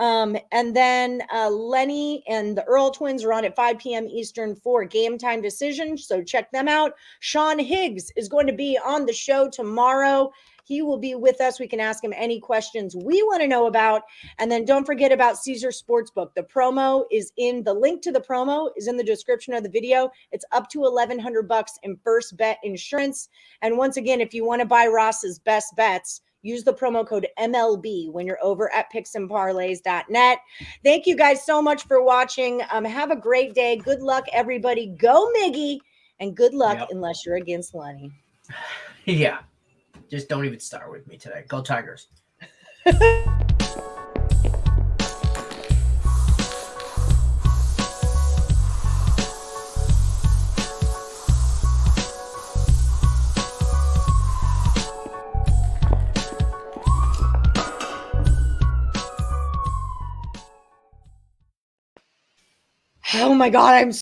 And then Lenny and the Earl twins are on at 5 p.m. Eastern for Game Time Decision. So check them out. Sean Higgs is going to be on the show tomorrow. He will be with us. We can ask him any questions we want to know about. And then don't forget about Caesar Sportsbook. The link to the promo is in the description of the video. It's up to $1,100 in first bet insurance. And once again, if you want to buy Ross's best bets, use the promo code MLB when you're over at picksandparlays.net. Thank you guys so much for watching. Have a great day. Good luck, everybody. Go Miggy. And good luck unless you're against Lenny. Yeah. Just don't even start with me today. Go Tigers. Oh my God, I'm